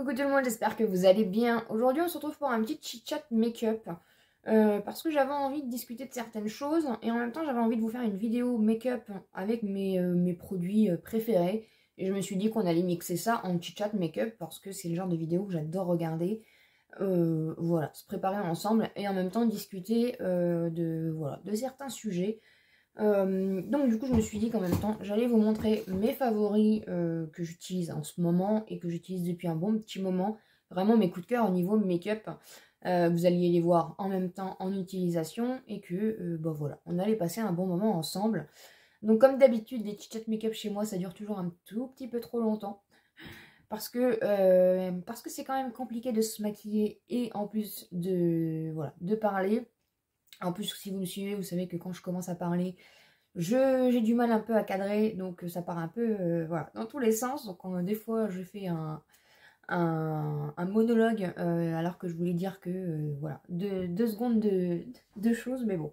Coucou tout le monde, j'espère que vous allez bien. Aujourd'hui on se retrouve pour un petit chit-chat make-up parce que j'avais envie de discuter de certaines choses et en même temps j'avais envie de vous faire une vidéo make-up avec mes produits préférés et je me suis dit qu'on allait mixer ça en chit-chat make-up parce que c'est le genre de vidéo que j'adore regarder. Voilà, se préparer ensemble et en même temps discuter de certains sujets. Donc du coup je me suis dit qu'en même temps j'allais vous montrer mes favoris que j'utilise en ce moment et que j'utilise depuis un bon petit moment, vraiment mes coups de cœur au niveau make-up. Vous alliez les voir en même temps en utilisation et que bah voilà, on allait passer un bon moment ensemble. Donc comme d'habitude les chit-chat make-up chez moi ça dure toujours un tout petit peu trop longtemps parce que c'est quand même compliqué de se maquiller et en plus de parler. En plus si vous me suivez vous savez que quand je commence à parler j'ai du mal un peu à cadrer, donc ça part un peu voilà, dans tous les sens. Donc des fois, je fais un monologue alors que je voulais dire que voilà, deux secondes de choses, mais bon.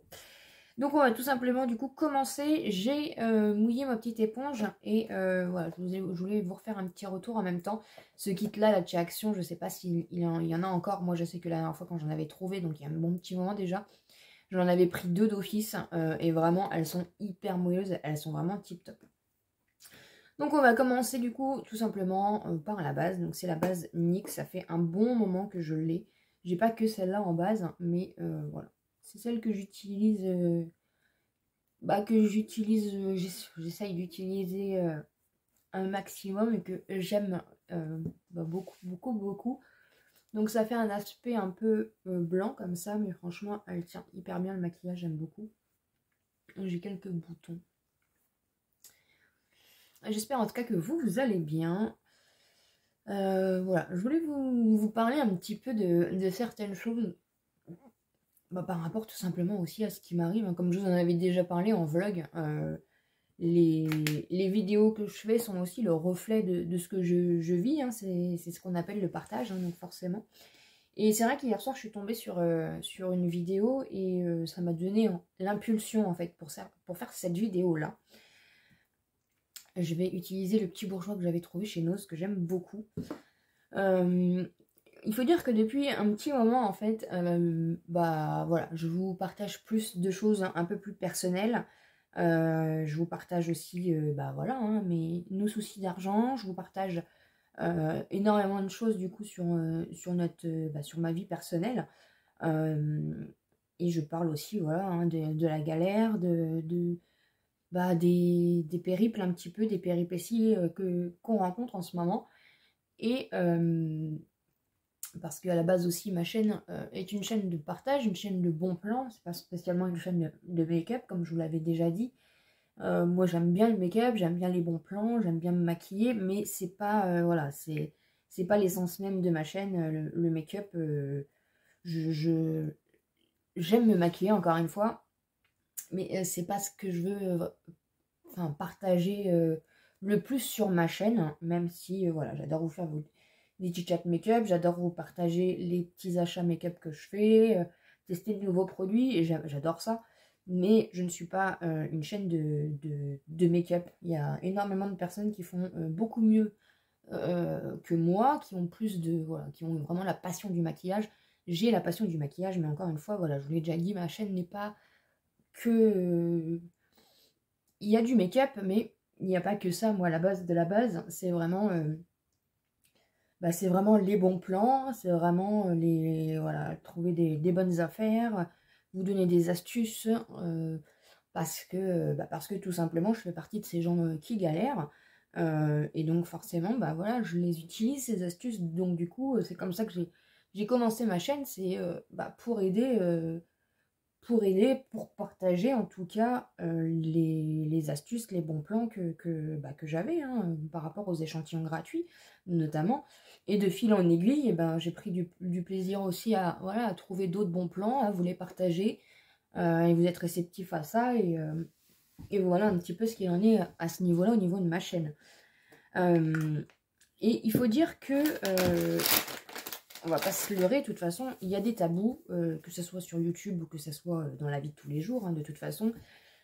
Donc on va tout simplement du coup commencer. J'ai mouillé ma petite éponge et voilà, je voulais vous refaire un petit retour en même temps. Ce kit-là, la chez Action, je sais pas s'il y en a encore. Moi, je sais que la dernière fois quand j'en avais trouvé, donc il y a un bon petit moment déjà. J'en avais pris 2 d'office et vraiment elles sont hyper moelleuses, elles sont vraiment tip top. Donc on va commencer du coup tout simplement par la base. Donc c'est la base NYX, ça fait un bon moment que je l'ai. J'ai pas que celle-là en base, mais voilà. C'est celle que j'utilise, j'essaye d'utiliser un maximum et que j'aime beaucoup, beaucoup, beaucoup. Donc ça fait un aspect un peu blanc comme ça, mais franchement, elle tient hyper bien le maquillage, j'aime beaucoup. J'ai quelques boutons. J'espère en tout cas que vous allez bien. Voilà, je voulais vous parler un petit peu de certaines choses par rapport tout simplement aussi à ce qui m'arrive. Hein. Comme je vous en avais déjà parlé en vlog, les vidéos que je fais sont aussi le reflet de ce que je vis. Hein. C'est ce qu'on appelle le partage, hein, donc forcément. Et c'est vrai qu'hier soir, je suis tombée sur une vidéo et ça m'a donné l'impulsion en fait pour faire cette vidéo-là. Je vais utiliser le petit bourgeois que j'avais trouvé chez Nose, que j'aime beaucoup. Il faut dire que depuis un petit moment, en fait, voilà, je vous partage plus de choses un peu plus personnelles. Je vous partage aussi, voilà, hein, nos soucis d'argent. Je vous partage énormément de choses du coup sur ma vie personnelle. Et je parle aussi, voilà, hein, de la galère, des périples un petit peu, des péripéties qu'on rencontre en ce moment. Et parce qu'à la base aussi, ma chaîne est une chaîne de partage, une chaîne de bons plans. C'est pas spécialement une chaîne de make-up, comme je vous l'avais déjà dit. Moi, j'aime bien le make-up, j'aime bien les bons plans, j'aime bien me maquiller, mais c'est pas, voilà, c'est pas l'essence même de ma chaîne, le make-up. J'aime me maquiller, encore une fois, mais c'est pas ce que je veux partager le plus sur ma chaîne, même si voilà, j'adore vous faire des chit chat make-up, j'adore vous partager les petits achats make-up que je fais, tester de nouveaux produits, et j'adore ça, mais je ne suis pas une chaîne de make-up. Il y a énormément de personnes qui font beaucoup mieux que moi, qui ont qui ont vraiment la passion du maquillage. J'ai la passion du maquillage, mais encore une fois, voilà, je vous l'ai déjà dit, ma chaîne n'est pas que il y a du make-up, mais il n'y a pas que ça. Moi, la base de la base, c'est vraiment, c'est vraiment les bons plans, c'est vraiment voilà, trouver des bonnes affaires, vous donner des astuces, parce que tout simplement, je fais partie de ces gens qui galèrent. Et donc forcément, voilà, je les utilise, ces astuces. Donc du coup, c'est comme ça que j'ai commencé ma chaîne, c'est pour partager en tout cas les astuces, les bons plans que j'avais hein, par rapport aux échantillons gratuits notamment. Et de fil en aiguille, j'ai pris du plaisir aussi à trouver d'autres bons plans, à vous les partager. Et vous êtes réceptifs à ça. Et voilà un petit peu ce qu'il en est à ce niveau-là, au niveau de ma chaîne. Et il faut dire que... on va pas se leurrer, de toute façon, il y a des tabous, que ce soit sur YouTube ou que ce soit dans la vie de tous les jours, hein, de toute façon.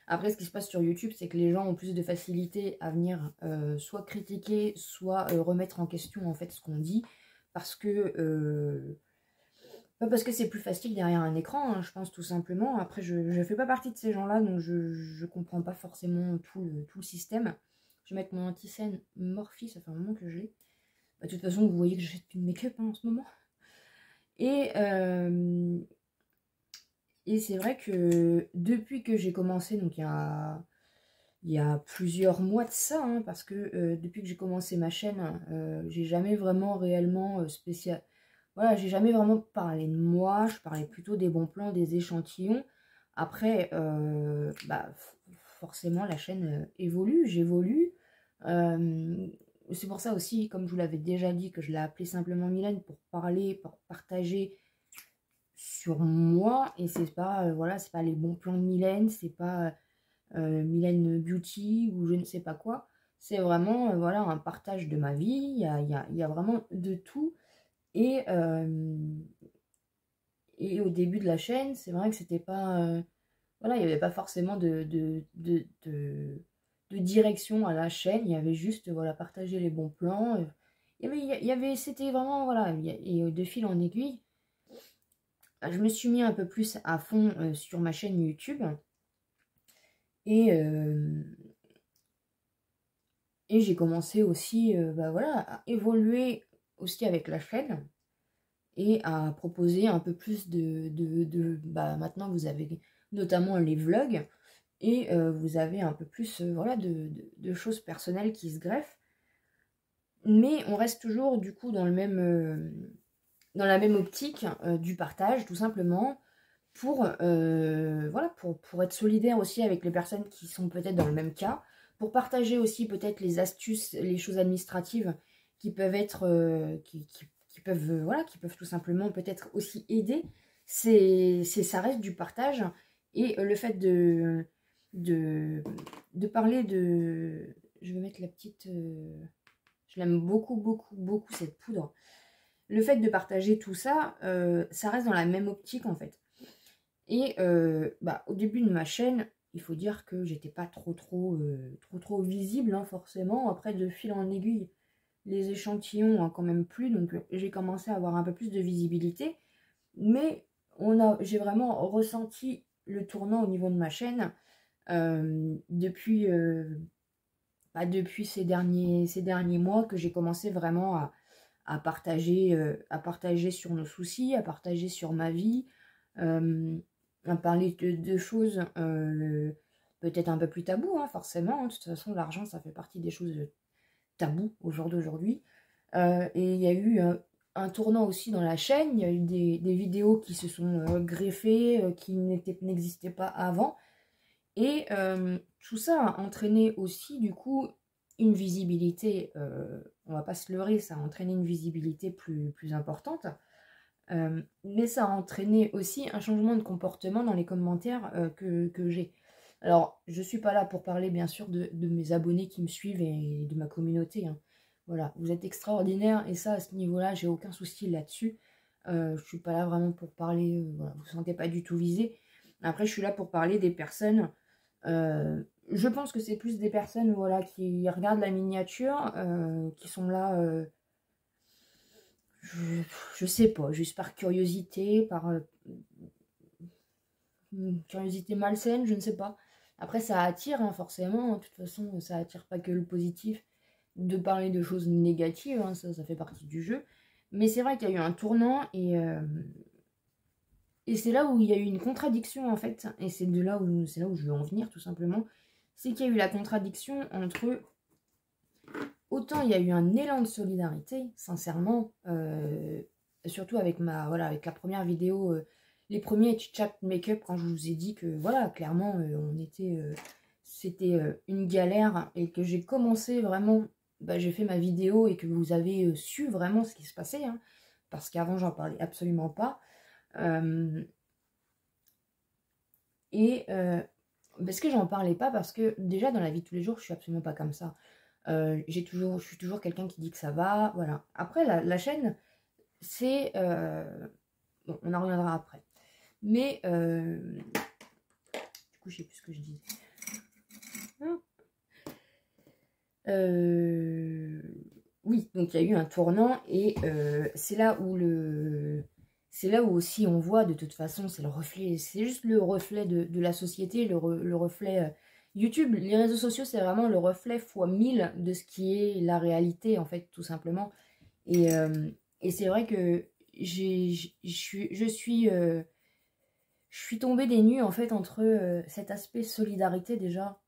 Après, ce qui se passe sur YouTube, c'est que les gens ont plus de facilité à venir soit critiquer, soit remettre en question en fait ce qu'on dit, parce que pas parce que c'est plus facile derrière un écran, hein, je pense tout simplement. Après, je ne fais pas partie de ces gens-là, donc je ne comprends pas forcément tout le système. Je vais mettre mon anti-scène Morphe, ça fait un moment que je l'ai. Bah, de toute façon, vous voyez que j'achète plus de make-up hein, en ce moment. Et c'est vrai que depuis que j'ai commencé, donc il y a plusieurs mois de ça, hein, parce que depuis que j'ai commencé ma chaîne, j'ai jamais vraiment réellement spécial. Voilà, j'ai jamais vraiment parlé de moi, je parlais plutôt des bons plans, des échantillons. Après, bah, forcément, la chaîne évolue, j'évolue. C'est pour ça aussi, comme je vous l'avais déjà dit, que je l'ai appelée simplement Mylène pour parler, pour partager sur moi. Et c'est pas, voilà, c'est pas les bons plans de Mylène, c'est pas Mylène Beauty ou je ne sais pas quoi. C'est vraiment, voilà, un partage de ma vie. Il y a vraiment de tout. Et au début de la chaîne, c'est vrai que c'était pas. Voilà, il n'y avait pas forcément de direction à la chaîne. Il y avait juste, voilà, partager les bons plans. C'était vraiment, voilà, et de fil en aiguille, je me suis mis un peu plus à fond sur ma chaîne YouTube. Et, et j'ai commencé aussi, bah voilà, à évoluer aussi avec la chaîne. Et à proposer un peu plus bah, maintenant vous avez notamment les vlogs et vous avez un peu plus voilà, de choses personnelles qui se greffent, mais on reste toujours du coup dans le même dans la même optique du partage tout simplement pour voilà, pour être solidaire aussi avec les personnes qui sont peut-être dans le même cas, pour partager aussi peut-être les astuces, les choses administratives qui peuvent être qui peuvent voilà, qui peuvent tout simplement peut-être aussi aider. Ça reste du partage. Et le fait de parler de, je vais mettre la petite je l'aime beaucoup beaucoup beaucoup cette poudre. Le fait de partager tout ça, ça reste dans la même optique en fait. Et bah, au début de ma chaîne, il faut dire que j'étais pas trop visible hein, forcément. Après, de fil en aiguille, les échantillons ont quand même plu, donc j'ai commencé à avoir un peu plus de visibilité. Mais j'ai vraiment ressenti le tournant au niveau de ma chaîne depuis ces derniers mois que j'ai commencé vraiment à partager sur nos soucis, à partager sur ma vie, à parler de choses peut-être un peu plus tabous, hein, forcément. Hein. De toute façon, l'argent, ça fait partie des choses tabous au jour d'aujourd'hui. Et il y a eu un tournant aussi dans la chaîne. Il y a eu des vidéos qui se sont greffées, qui n'existaient pas avant. Et tout ça a entraîné aussi, du coup, une visibilité, on va pas se leurrer, ça a entraîné une visibilité plus importante. Mais ça a entraîné aussi un changement de comportement dans les commentaires que j'ai. Alors, je suis pas là pour parler, bien sûr, de mes abonnés qui me suivent et de ma communauté. Hein. Voilà, vous êtes extraordinaires et ça, à ce niveau-là, j'ai aucun souci là-dessus. Je suis pas là vraiment pour parler, voilà, vous ne sentez pas du tout visé. Après, je suis là pour parler des personnes. Je pense que c'est plus des personnes voilà, qui regardent la miniature, qui sont là, je sais pas, juste par curiosité, par curiosité malsaine, je ne sais pas. Après, ça attire, hein, forcément. De toute façon, ça attire pas que le positif. De parler de choses négatives, hein, ça fait partie du jeu. Mais c'est vrai qu'il y a eu un tournant et c'est là où il y a eu une contradiction, en fait. Et c'est là où je veux en venir, tout simplement. C'est qu'il y a eu la contradiction entre... Autant il y a eu un élan de solidarité, sincèrement, surtout avec avec la première vidéo, les premiers chit-chat make-up, quand je vous ai dit que, voilà, clairement, c'était une galère et que j'ai commencé vraiment, bah, j'ai fait ma vidéo et que vous avez su vraiment ce qui se passait, hein, parce qu'avant, j'en parlais absolument pas. Parce que j'en parlais pas, parce que déjà, dans la vie de tous les jours, je suis absolument pas comme ça. Je suis toujours quelqu'un qui dit que ça va, voilà. Après, la chaîne, c'est... bon, on en reviendra après. Mais, du coup, je sais plus ce que je dis. oui, donc il y a eu un tournant et c'est là où c'est là où aussi on voit de toute façon, c'est le reflet, c'est juste le reflet de la société, le reflet YouTube. Les réseaux sociaux, c'est vraiment le reflet fois 1000 de ce qui est la réalité, en fait, tout simplement. Et, euh, et c'est vrai que je suis tombée des nues, en fait, entre cet aspect solidarité, déjà,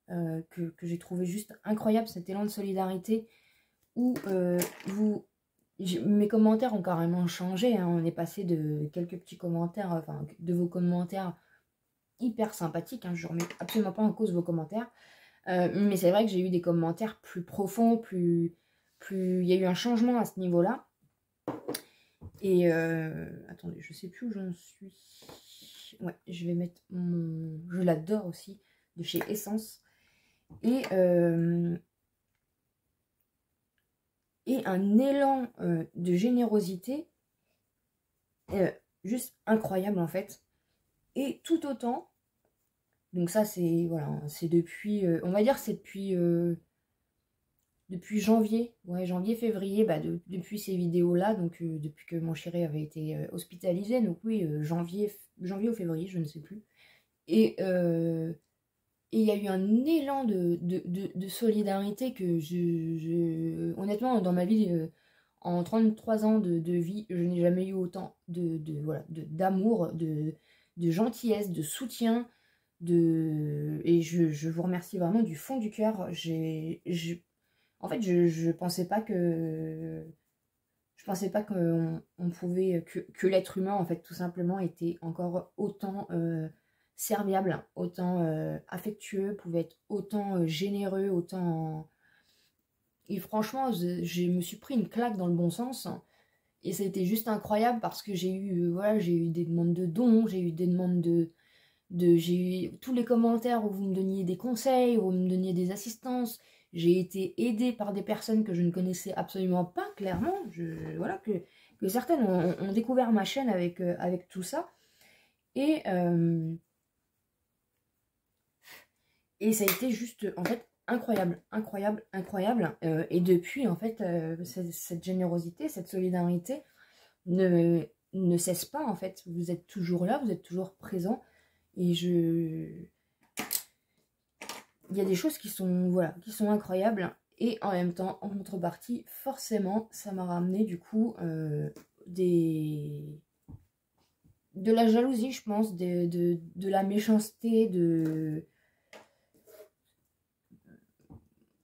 que j'ai trouvé juste incroyable, cet élan de solidarité, où mes commentaires ont carrément changé, hein. On est passé de quelques petits commentaires, enfin, de vos commentaires hyper sympathiques, hein, je ne remets absolument pas en cause vos commentaires, mais c'est vrai que j'ai eu des commentaires plus profonds, il y a eu un changement à ce niveau-là. Et attendez, je sais plus où j'en suis. Ouais, je vais mettre mon... Je l'adore aussi, de chez Essence. Et un élan de générosité juste incroyable en fait. Et tout autant, donc ça c'est voilà, c'est depuis, on va dire c'est depuis janvier, ouais, janvier-février, bah, depuis ces vidéos-là, donc depuis que mon chéri avait été hospitalisé, donc oui, janvier ou février, je ne sais plus. Et il y a eu un élan de solidarité que honnêtement, dans ma vie, en 33 ans de vie, je n'ai jamais eu autant voilà, d'amour, de gentillesse, de soutien. Et je vous remercie vraiment du fond du cœur. En fait, je pensais pas que... Je pensais pas qu'on pouvait... Que l'être humain, en fait, tout simplement, était encore autant serviable, autant affectueux, pouvait être autant généreux, autant... Et franchement, je me suis pris une claque dans le bon sens. Et ça a été juste incroyable parce que j'ai eu, voilà, j'ai eu des demandes de dons, j'ai eu des demandes j'ai eu tous les commentaires où vous me donniez des conseils, où vous me donniez des assistances. J'ai été aidée par des personnes que je ne connaissais absolument pas, clairement. Voilà, que certaines ont découvert ma chaîne avec tout ça. Et, et ça a été juste, en fait, incroyable, incroyable, incroyable. Et depuis, en fait, cette générosité, cette solidarité ne cesse pas, en fait. Vous êtes toujours là, vous êtes toujours présent. Et il y a des choses qui sont, voilà, qui sont incroyables. Et en même temps, en contrepartie, forcément, ça m'a ramené du coup de la jalousie, je pense, de la méchanceté,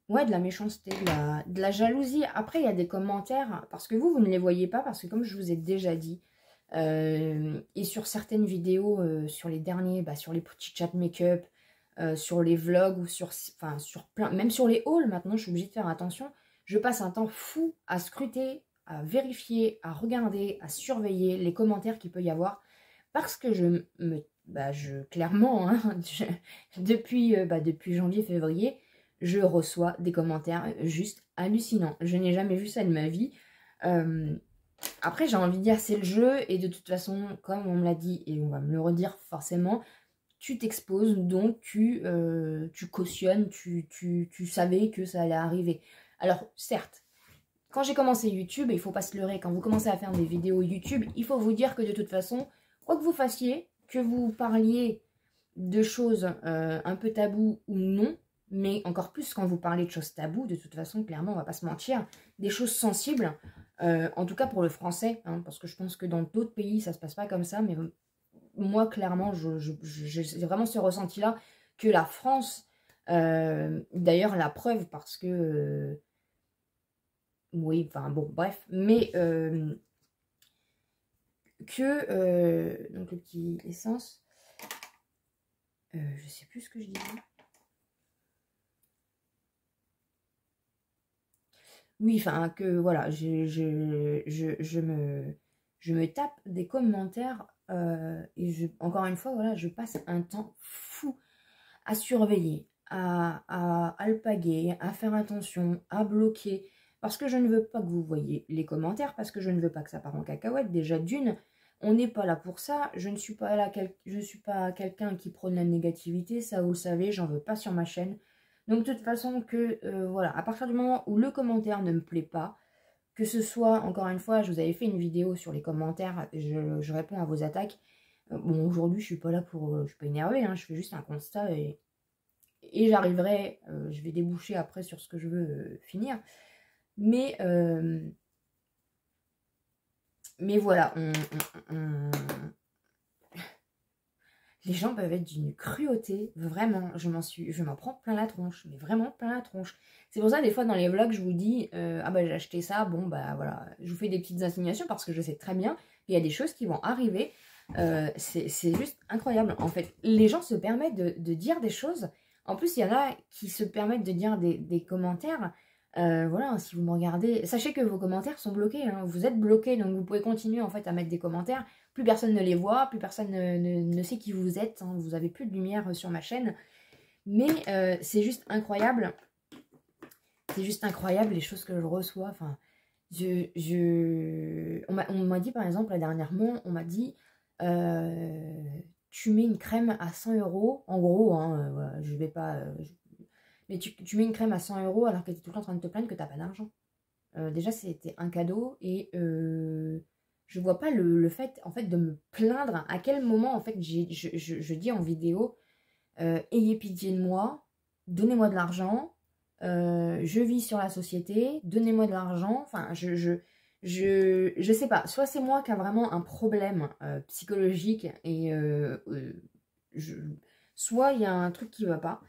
ouais, de la méchanceté, de la jalousie. Après, il y a des commentaires, parce que vous ne les voyez pas, parce que comme je vous ai déjà dit, et sur certaines vidéos, sur les derniers, bah, sur les petits chat make-up, sur les vlogs ou enfin, sur plein, même sur les hauls maintenant, je suis obligée de faire attention. Je passe un temps fou à scruter, à vérifier, à regarder, à surveiller les commentaires qu'il peut y avoir parce que clairement, hein, depuis janvier-février, je reçois des commentaires juste hallucinants. Je n'ai jamais vu ça de ma vie. Après, j'ai envie de dire, c'est le jeu et de toute façon, comme on me l'a dit et on va me le redire forcément, tu t'exposes, donc tu cautionnes, tu savais que ça allait arriver. Alors, certes, quand j'ai commencé YouTube, il ne faut pas se leurrer, quand vous commencez à faire des vidéos YouTube, il faut vous dire que de toute façon, quoi que vous fassiez, que vous parliez de choses un peu tabous ou non, mais encore plus quand vous parlez de choses tabous, de toute façon, clairement, on va pas se mentir, des choses sensibles, en tout cas pour le français, hein, parce que je pense que dans d'autres pays, ça se passe pas comme ça, mais moi, clairement, j'ai vraiment ce ressenti-là que la France, d'ailleurs, la preuve, parce que, oui, enfin bon, bref, mais donc le petit essence, je sais plus ce que je disais. Oui, enfin, que voilà, je me tape des commentaires et encore une fois, voilà, je passe un temps fou à surveiller, à alpaguer, à faire attention, à bloquer, parce que je ne veux pas que vous voyez les commentaires, parce que je ne veux pas que ça parte en cacahuète. Déjà d'une, on n'est pas là pour ça, je ne suis pas là, je suis pas quelqu'un qui prône la négativité, ça vous le savez, j'en veux pas sur ma chaîne. Donc de toute façon que, voilà, à partir du moment où le commentaire ne me plaît pas, Que ce soit, encore une fois, je vous avais fait une vidéo sur les commentaires, je réponds à vos attaques. Bon, aujourd'hui, je suis pas là pour... je suis pas énervée, hein, je fais juste un constat et j'arriverai, je vais déboucher après sur ce que je veux finir. Mais voilà, les gens peuvent être d'une cruauté, vraiment, je m'en prends plein la tronche, mais vraiment plein la tronche. C'est pour ça, des fois, dans les vlogs, je vous dis, ah bah j'ai acheté ça, bon bah voilà, je vous fais des petites insignations parce que je sais très bien qu'il y a des choses qui vont arriver. C'est juste incroyable, en fait. Les gens se permettent de dire des choses. En plus, il y en a qui se permettent de dire des commentaires. Voilà, si vous me regardez, sachez que vos commentaires sont bloqués, hein. Vous êtes bloqués, donc vous pouvez continuer en fait à mettre des commentaires. Plus personne ne les voit, plus personne ne sait qui vous êtes, hein. Vous avez plus de lumière sur ma chaîne. Mais c'est juste incroyable. C'est juste incroyable les choses que je reçois. Enfin, on m'a dit par exemple, dernièrement, on m'a dit tu mets une crème à 100 €. En gros, hein, voilà, je vais pas. Mais tu mets une crème à 100 € alors que tu es tout le temps en train de te plaindre que tu n'as pas d'argent. Déjà, c'était un cadeau et je vois pas le fait en fait de me plaindre. À quel moment en fait je dis en vidéo ayez pitié de moi, donnez-moi de l'argent, je vis sur la société, donnez-moi de l'argent. Enfin, je sais pas. Soit c'est moi qui a vraiment un problème psychologique et soit il y a un truc qui va pas.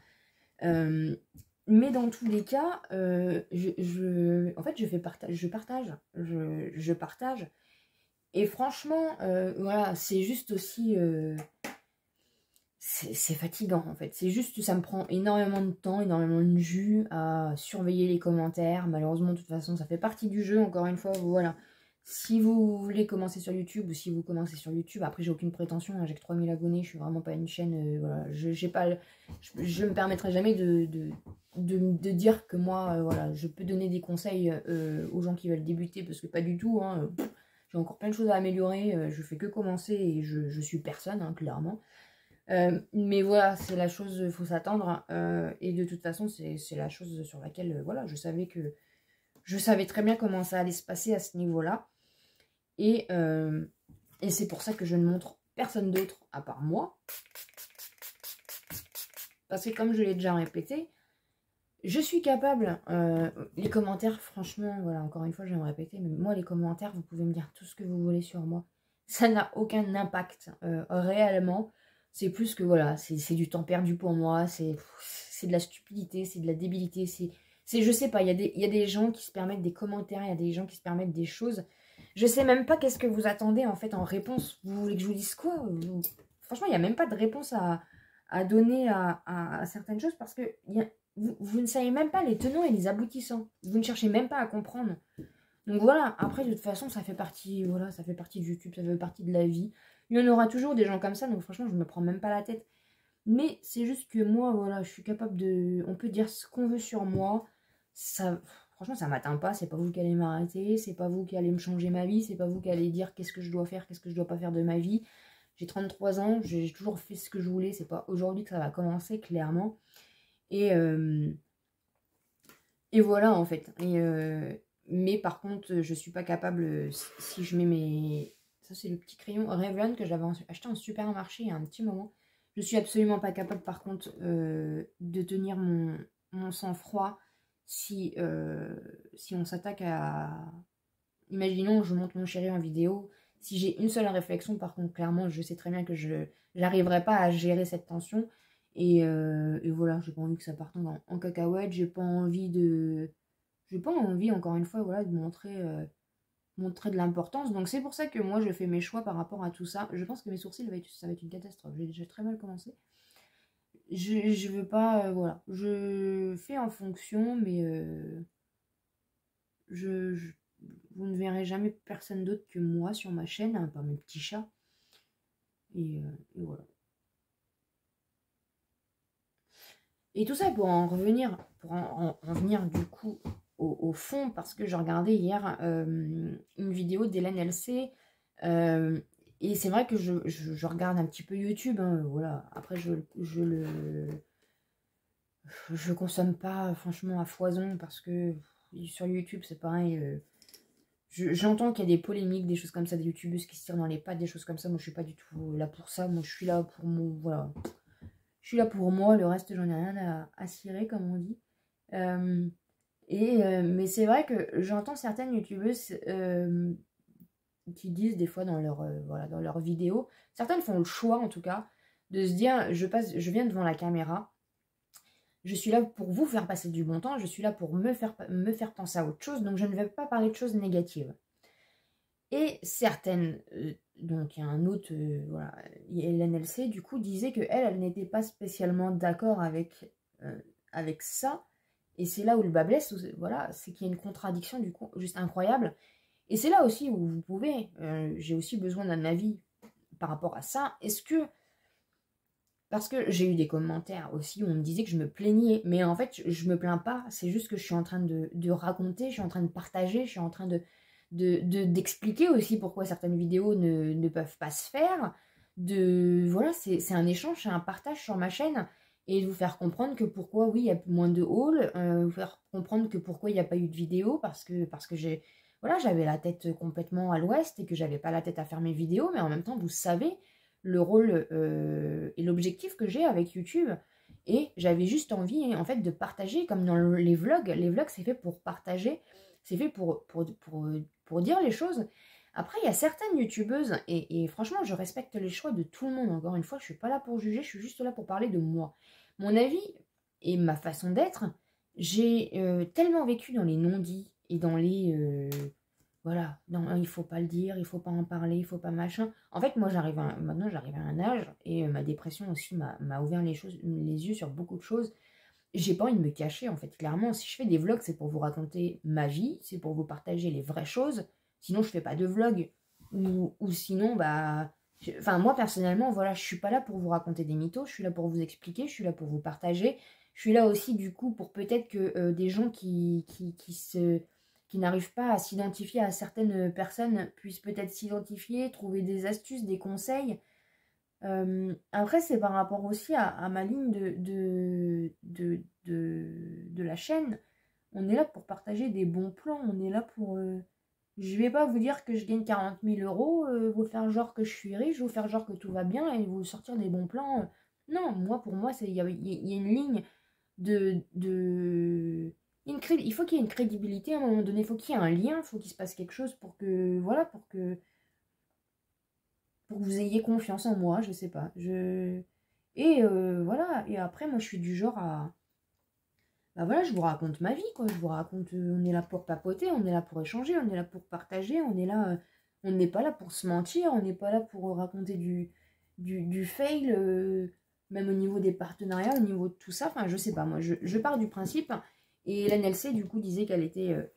Mais dans tous les cas, en fait, je partage. Et franchement, voilà, c'est juste aussi, c'est fatigant en fait. C'est juste, ça me prend énormément de temps, énormément de jus à surveiller les commentaires. Malheureusement, de toute façon, ça fait partie du jeu. Encore une fois, voilà. Si vous voulez commencer sur YouTube ou si vous commencez sur YouTube, après j'ai aucune prétention, hein, j'ai que 3000 abonnés, je suis vraiment pas une chaîne, voilà, je me permettrai jamais de dire que moi, voilà, je peux donner des conseils aux gens qui veulent débuter, parce que pas du tout, hein, j'ai encore plein de choses à améliorer, je fais que commencer et je suis personne, hein, clairement. Mais voilà, c'est la chose, il faut s'attendre, et de toute façon, c'est la chose sur laquelle, voilà, je savais très bien comment ça allait se passer à ce niveau-là. Et c'est pour ça que je ne montre personne d'autre à part moi. Parce que comme je l'ai déjà répété, je suis capable, les commentaires, franchement, voilà, encore une fois, je vais me répéter, mais moi, les commentaires, vous pouvez me dire tout ce que vous voulez sur moi. Ça n'a aucun impact réellement. C'est plus que, voilà, c'est du temps perdu pour moi, c'est de la stupidité, c'est de la débilité, je sais pas, il y a des gens qui se permettent des commentaires, il y a des gens qui se permettent des choses. Je sais même pas qu'est-ce que vous attendez en fait en réponse. Vous voulez que je vous dise quoi? Franchement, il n'y a même pas de réponse à donner à certaines choses parce que vous ne savez même pas les tenants et les aboutissants. Vous ne cherchez même pas à comprendre. Donc voilà, après de toute façon, ça fait partie, voilà, ça fait partie de YouTube, ça fait partie de la vie. Il y en aura toujours des gens comme ça, donc franchement, je me prends même pas la tête. Mais c'est juste que moi, voilà, je suis capable de... On peut dire ce qu'on veut sur moi. Ça, franchement, ça m'atteint pas. C'est pas vous qui allez m'arrêter. C'est pas vous qui allez me changer ma vie. C'est pas vous qui allez dire qu'est-ce que je dois faire, qu'est-ce que je dois pas faire de ma vie. J'ai 33 ans. J'ai toujours fait ce que je voulais. C'est pas aujourd'hui que ça va commencer, clairement. Et voilà, en fait. Mais par contre, je suis pas capable... Si je mets mes... Ça, c'est le petit crayon Revlon que j'avais acheté en supermarché il y a un petit moment. Je suis absolument pas capable, par contre, de tenir mon sang-froid si on s'attaque à... Imaginons, je monte mon chéri en vidéo. Si j'ai une seule réflexion, par contre, clairement, je sais très bien que je n'arriverai pas à gérer cette tension. Et voilà, j'ai pas envie que ça parte en cacahuète. J'ai pas envie, encore une fois, voilà, de montrer de l'importance. Donc c'est pour ça que moi je fais mes choix par rapport à tout ça. Je pense que mes sourcils, ça va être une catastrophe. J'ai déjà très mal commencé. Je veux pas, voilà. Je fais en fonction, mais vous ne verrez jamais personne d'autre que moi sur ma chaîne, hein, par mes petits chats. Et voilà. Et tout ça pour en revenir, venir du coup au fond, parce que je regardais hier une vidéo d'Hélène LC, et c'est vrai que je regarde un petit peu YouTube, hein, voilà. Après je consomme pas franchement à foison, parce que sur YouTube c'est pareil, J'entends qu'il y a des polémiques, des choses comme ça, des youtubeuses qui se tirent dans les pattes, des choses comme ça. Moi, je suis pas du tout là pour ça. Moi, je suis là pour mon... Voilà. Je suis là pour moi. Le reste, j'en ai rien à cirer, comme on dit. Mais c'est vrai que j'entends certaines youtubeuses qui disent des fois dans voilà, dans leurs vidéos, certaines font le choix, en tout cas, de se dire, je viens devant la caméra, je suis là pour vous faire passer du bon temps, je suis là pour me faire penser à autre chose, donc je ne vais pas parler de choses négatives. Et certaines, donc il y a un autre, voilà, l'NLC, du coup, disait qu'elle n'était pas spécialement d'accord avec ça. Et c'est là où le bas blesse, voilà, c'est qu'il y a une contradiction, du coup, juste incroyable. Et c'est là aussi où vous pouvez, j'ai aussi besoin d'un avis par rapport à ça. Est-ce que parce que j'ai eu des commentaires aussi où on me disait que je me plaignais. Mais en fait, je me plains pas. C'est juste que je suis en train de raconter, je suis en train de partager, je suis en train d'expliquer aussi pourquoi certaines vidéos ne peuvent pas se faire. Voilà, c'est un échange, c'est un partage sur ma chaîne. Et de vous faire comprendre que pourquoi, oui, il y a moins de hauls. Vous faire comprendre que pourquoi il n'y a pas eu de vidéo. Parce que voilà, j'avais la tête complètement à l'ouest et que j'avais pas la tête à faire mes vidéos. Mais en même temps, vous savez le rôle et l'objectif que j'ai avec YouTube. Et j'avais juste envie, en fait, de partager, comme dans les vlogs. Les vlogs, c'est fait pour partager, c'est fait pour dire les choses. Après, il y a certaines youtubeuses, et franchement, je respecte les choix de tout le monde. Encore une fois, je ne suis pas là pour juger, je suis juste là pour parler de moi. Mon avis et ma façon d'être, j'ai tellement vécu dans les non-dits et dans les... voilà, non, il faut pas le dire, il faut pas en parler, il faut pas machin. En fait, moi, maintenant, j'arrive à un âge, et ma dépression aussi m'a ouvert les yeux sur beaucoup de choses. J'ai pas envie de me cacher, en fait. Clairement, si je fais des vlogs, c'est pour vous raconter ma vie, c'est pour vous partager les vraies choses. Sinon, je fais pas de vlog. Ou sinon, bah... Enfin, moi, personnellement, voilà, je suis pas là pour vous raconter des mythos, je suis là pour vous expliquer, je suis là pour vous partager. Je suis là aussi, du coup, pour peut-être que des gens qui n'arrivent pas à s'identifier à certaines personnes puissent peut-être s'identifier, trouver des astuces, des conseils. Après, c'est par rapport aussi à ma ligne de la chaîne. On est là pour partager des bons plans. On est là pour... je vais pas vous dire que je gagne 40 000 euros, vous faire genre que je suis riche, vous faire genre que tout va bien et vous sortir des bons plans. Non, moi, pour moi, il y a une ligne il faut qu'il y ait une crédibilité à un moment donné. Il faut qu'il y ait un lien, il faut qu'il se passe quelque chose pour que... Voilà, pour que vous ayez confiance en moi, je sais pas. Et voilà, et après, moi, je suis du genre à... Bah voilà, je vous raconte ma vie, quoi. Je vous raconte, on est là pour papoter, on est là pour échanger, on est là pour partager, on est là... on n'est pas là pour se mentir, on n'est pas là pour raconter du fail, même au niveau des partenariats, au niveau de tout ça. Enfin, je sais pas, moi, je pars du principe... Et l'NLC, du coup, disait qu'elle était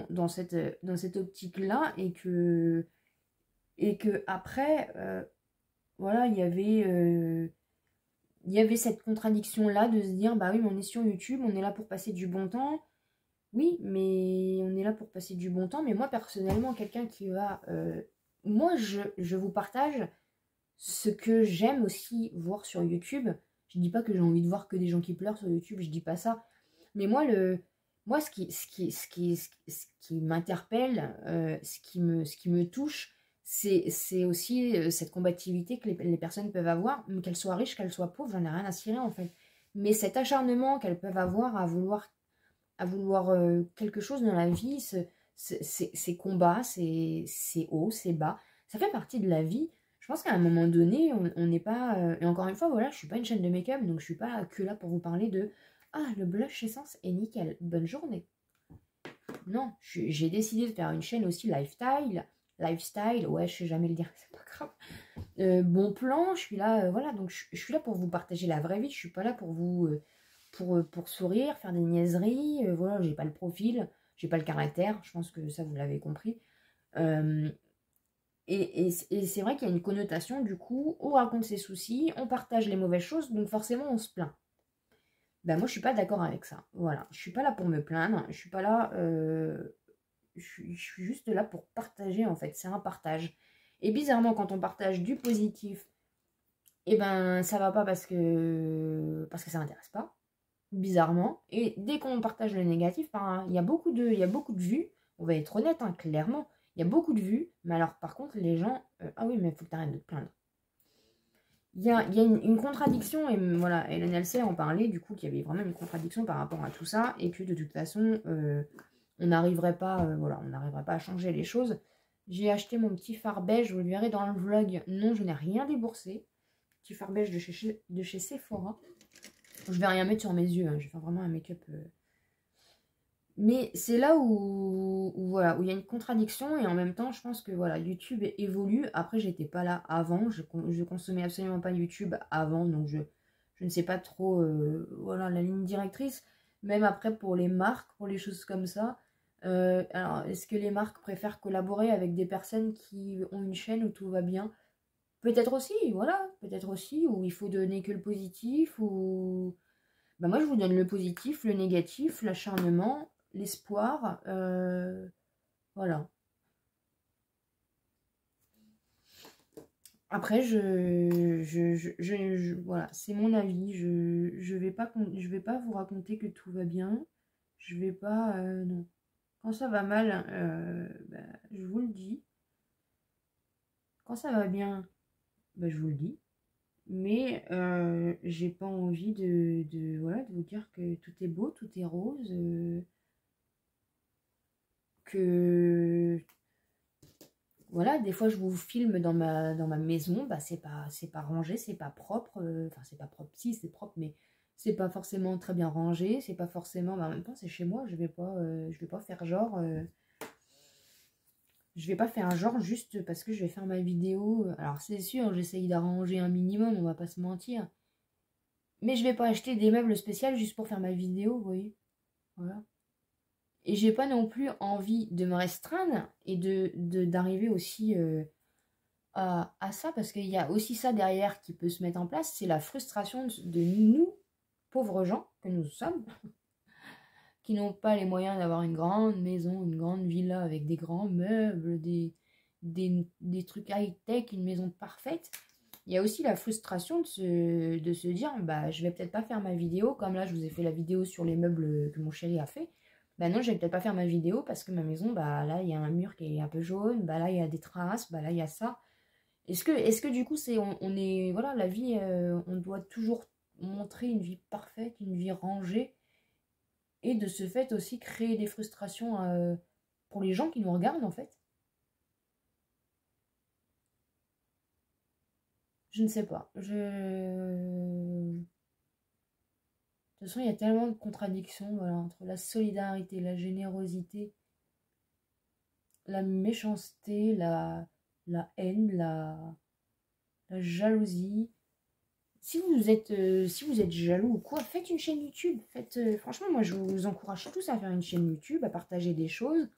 dans cette optique-là et que après, voilà, il y avait cette contradiction-là de se dire, bah oui, mais on est sur YouTube, on est là pour passer du bon temps. Oui, mais on est là pour passer du bon temps. Mais moi, personnellement, quelqu'un qui va... moi, je vous partage ce que j'aime aussi voir sur YouTube. Je dis pas que j'ai envie de voir que des gens qui pleurent sur YouTube, je dis pas ça. Mais moi, ce qui m'interpelle, ce qui me touche, c'est aussi cette combativité que les personnes peuvent avoir, qu'elles soient riches, qu'elles soient pauvres, j'en ai rien à cirer en fait. Mais cet acharnement qu'elles peuvent avoir à vouloir quelque chose dans la vie, ces combats, ces hauts, ces bas, ça fait partie de la vie. Je pense qu'à un moment donné, on n'est pas... et encore une fois, voilà, je suis pas une chaîne de make-up, donc je suis pas que là pour vous parler de ah, le blush essence est nickel, bonne journée. Non, j'ai décidé de faire une chaîne aussi lifestyle, ouais, je sais jamais le dire, c'est pas grave. Bon plan, je suis là, voilà, donc je suis là pour vous partager la vraie vie, je suis pas là pour vous, pour sourire, faire des niaiseries, voilà, j'ai pas le profil, j'ai pas le caractère, je pense que ça vous l'avez compris. Et c'est vrai qu'il y a une connotation, du coup, on raconte ses soucis, on partage les mauvaises choses, donc forcément on se plaint. Ben moi je suis pas d'accord avec ça. Voilà, je suis pas là pour me plaindre, je suis pas là, je suis juste là pour partager en fait, c'est un partage. Et bizarrement quand on partage du positif, et ben ça va pas parce que ça m'intéresse pas, bizarrement. Et dès qu'on partage le négatif, ben, il y a beaucoup de vues, On va être honnête, hein, clairement. Il y a beaucoup de vues, mais alors par contre, les gens... ah oui, mais il faut que tu arrêtes de te plaindre. Il y a une contradiction, et voilà, Hélène Elsey en parlait, du coup, qu'il y avait vraiment une contradiction par rapport à tout ça, et que de toute façon, on n'arriverait pas, voilà, on n'arriverait pas à changer les choses. J'ai acheté mon petit fard beige, vous le verrez dans le vlog. Non, je n'ai rien déboursé. Petit fard beige de chez Sephora. Je vais rien mettre sur mes yeux, hein. Je vais faire vraiment un make-up. Mais c'est là voilà, où il y a une contradiction, et en même temps, je pense que voilà, YouTube évolue. Après, j'étais pas là avant. Je consommais absolument pas YouTube avant, donc je ne sais pas trop voilà, la ligne directrice. Même après, pour les marques, pour les choses comme ça. Alors, est-ce que les marques préfèrent collaborer avec des personnes qui ont une chaîne où tout va bien? Peut-être aussi, voilà, peut-être aussi, où il faut donner que le positif, ou... Bah moi, je vous donne le positif, le négatif, l'acharnement, l'espoir, voilà. Après, voilà, c'est mon avis. Je vais pas vous raconter que tout va bien. Je vais pas, non. Quand ça va mal, bah, je vous le dis. Quand ça va bien, bah, je vous le dis. Mais j'ai pas envie voilà, de vous dire que tout est beau, tout est rose, que voilà, des fois je vous filme dans ma maison, bah c'est pas rangé, c'est pas propre, enfin c'est pas propre, si c'est propre, mais c'est pas forcément très bien rangé, c'est pas forcément, mais en même temps c'est chez moi, je vais pas faire genre, je vais pas faire un genre juste parce que je vais faire ma vidéo. Alors c'est sûr, j'essaye d'arranger un minimum, on va pas se mentir. Mais je vais pas acheter des meubles spéciaux juste pour faire ma vidéo, vous voyez. Voilà. Et j'ai pas non plus envie de me restreindre et d'arriver aussi à ça, parce qu'il y a aussi ça derrière qui peut se mettre en place, c'est la frustration de nous, pauvres gens que nous sommes, qui n'ont pas les moyens d'avoir une grande maison, une grande villa avec des grands meubles, des trucs high-tech, une maison parfaite. Il y a aussi la frustration de se dire, bah, je vais peut-être pas faire ma vidéo, comme là, je vous ai fait la vidéo sur les meubles que mon chéri a fait. Bah non, je vais peut-être pas faire ma vidéo parce que ma maison, bah là, il y a un mur qui est un peu jaune, bah là, il y a des traces, bah là, il y a ça. Est-ce que du coup, on est, voilà, la vie, on doit toujours montrer une vie parfaite, une vie rangée, et de ce fait aussi créer des frustrations pour les gens qui nous regardent, en fait? Je ne sais pas. De toute façon, il y a tellement de contradictions, voilà, entre la solidarité, la générosité, la méchanceté, la haine, la jalousie. Si vous êtes jaloux ou quoi, faites une chaîne YouTube. Franchement, moi, je vous encourage tous à faire une chaîne YouTube, à partager des choses.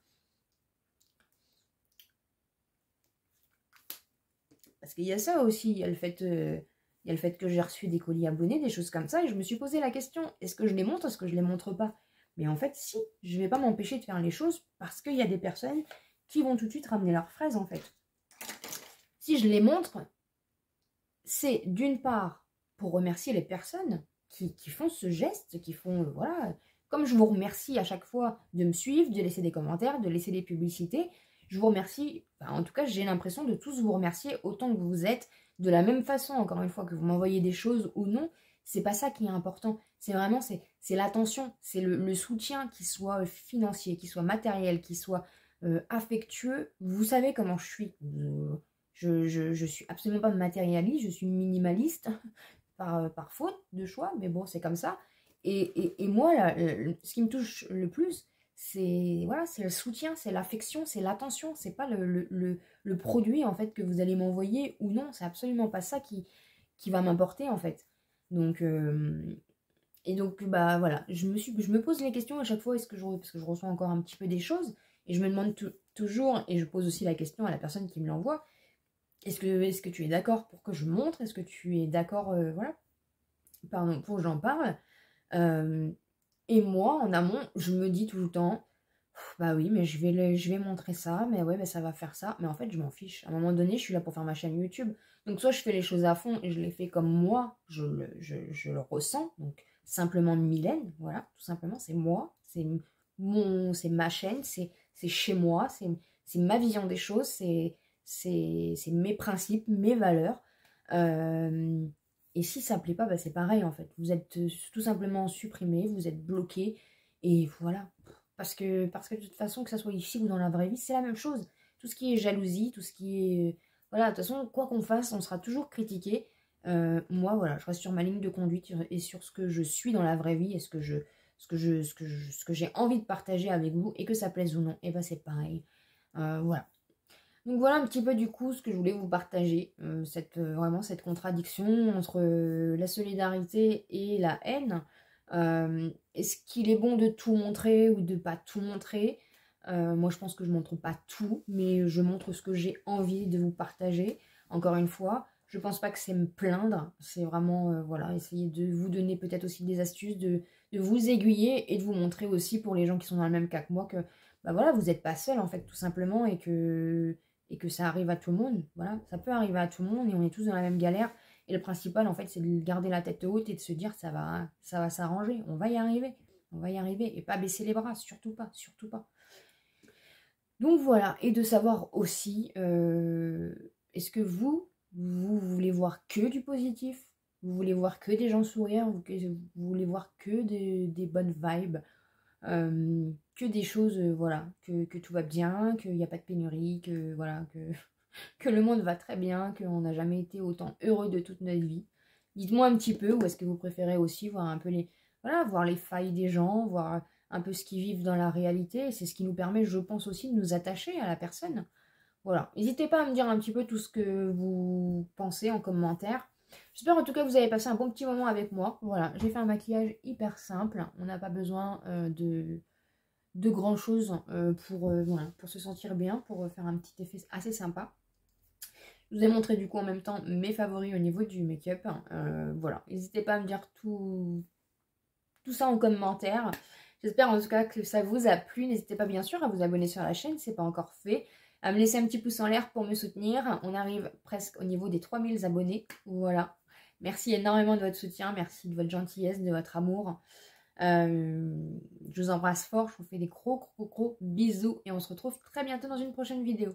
Parce qu'il y a ça aussi, il y a le fait que j'ai reçu des colis abonnés, des choses comme ça, et je me suis posé la question, est-ce que je les montre, est-ce que je les montre pas? Mais en fait, si, je vais pas m'empêcher de faire les choses parce qu'il y a des personnes qui vont tout de suite ramener leurs fraises, en fait. Si je les montre, c'est d'une part pour remercier les personnes qui font ce geste, qui font, voilà, comme je vous remercie à chaque fois de me suivre, de laisser des commentaires, de laisser des publicités, je vous remercie, enfin, en tout cas j'ai l'impression de tous vous remercier autant que vous êtes, de la même façon, encore une fois, que vous m'envoyez des choses ou non, c'est pas ça qui est important, c'est vraiment, c'est l'attention, c'est le soutien, qui soit financier, qui soit matériel, qui soit affectueux. Vous savez comment je suis, je suis absolument pas matérialiste, je suis minimaliste par faute de choix, mais bon, c'est comme ça. Et moi, là, ce qui me touche le plus, c'est voilà, c'est le soutien, c'est l'affection, c'est l'attention. C'est pas le produit en fait que vous allez m'envoyer ou non. C'est absolument pas ça qui va m'importer en fait. Donc et donc bah voilà, je me pose les questions à chaque fois, parce que je reçois encore un petit peu des choses et je me demande toujours, et je pose aussi la question à la personne qui me l'envoie. Est-ce que tu es d'accord pour que je montre? Est-ce que tu es d'accord, voilà, pardon, pour que j'en parle? Et moi, en amont, je me dis tout le temps, bah oui, mais je vais montrer ça, mais ouais, mais ça va faire ça. Mais en fait, je m'en fiche. À un moment donné, je suis là pour faire ma chaîne YouTube. Donc, soit je fais les choses à fond et je les fais comme moi, je le ressens. Donc, simplement Mylène, voilà, tout simplement, c'est moi, c'est ma chaîne, c'est chez moi, c'est ma vision des choses, c'est mes principes, mes valeurs. Et si ça ne plaît pas, bah, c'est pareil en fait. Vous êtes tout simplement supprimé, vous êtes bloqué, et voilà. Parce que de toute façon, que ça soit ici ou dans la vraie vie, c'est la même chose. Tout ce qui est jalousie, tout ce qui est... Voilà, de toute façon, quoi qu'on fasse, on sera toujours critiqué. Moi, voilà, je reste sur ma ligne de conduite et sur ce que je suis dans la vraie vie et ce que j'ai envie de partager avec vous, et que ça plaise ou non, et ben c'est pareil. Voilà. Donc voilà un petit peu du coup ce que je voulais vous partager, vraiment cette contradiction entre la solidarité et la haine. Est-ce qu'il est bon de tout montrer ou de pas tout montrer? Moi je pense que je montre pas tout, mais je montre ce que j'ai envie de vous partager. Encore une fois, je pense pas que c'est me plaindre, c'est vraiment voilà, essayer de vous donner peut-être aussi des astuces, de vous aiguiller et de vous montrer aussi pour les gens qui sont dans le même cas que moi que bah voilà, vous n'êtes pas seul en fait tout simplement, et que ça arrive à tout le monde. Voilà, ça peut arriver à tout le monde et on est tous dans la même galère. Et le principal, en fait, c'est de garder la tête haute et de se dire ça va s'arranger, on va y arriver. On va y arriver et pas baisser les bras, surtout pas, surtout pas. Donc voilà, et de savoir aussi, est-ce que vous voulez voir que du positif? Vous voulez voir que des gens sourire? Vous voulez voir que des bonnes vibes? Que des choses, voilà, que tout va bien, qu'il n'y a pas de pénurie, que voilà, que le monde va très bien, qu'on n'a jamais été autant heureux de toute notre vie. Dites-moi un petit peu, ou est-ce que vous préférez aussi voir un peu voir les failles des gens, voir un peu ce qu'ils vivent dans la réalité. C'est ce qui nous permet, je pense aussi, de nous attacher à la personne. Voilà, n'hésitez pas à me dire un petit peu tout ce que vous pensez en commentaire. J'espère en tout cas que vous avez passé un bon petit moment avec moi. Voilà, j'ai fait un maquillage hyper simple. On n'a pas besoin de grand chose voilà, pour se sentir bien, pour faire un petit effet assez sympa. Je vous ai montré du coup en même temps mes favoris au niveau du make-up. Voilà, n'hésitez pas à me dire tout ça en commentaire. J'espère en tout cas que ça vous a plu. N'hésitez pas bien sûr à vous abonner sur la chaîne, c'est pas encore fait. À me laisser un petit pouce en l'air pour me soutenir. On arrive presque au niveau des 3000 abonnés. Voilà. Merci énormément de votre soutien, merci de votre gentillesse, de votre amour. Je vous embrasse fort, je vous fais des gros bisous et on se retrouve très bientôt dans une prochaine vidéo.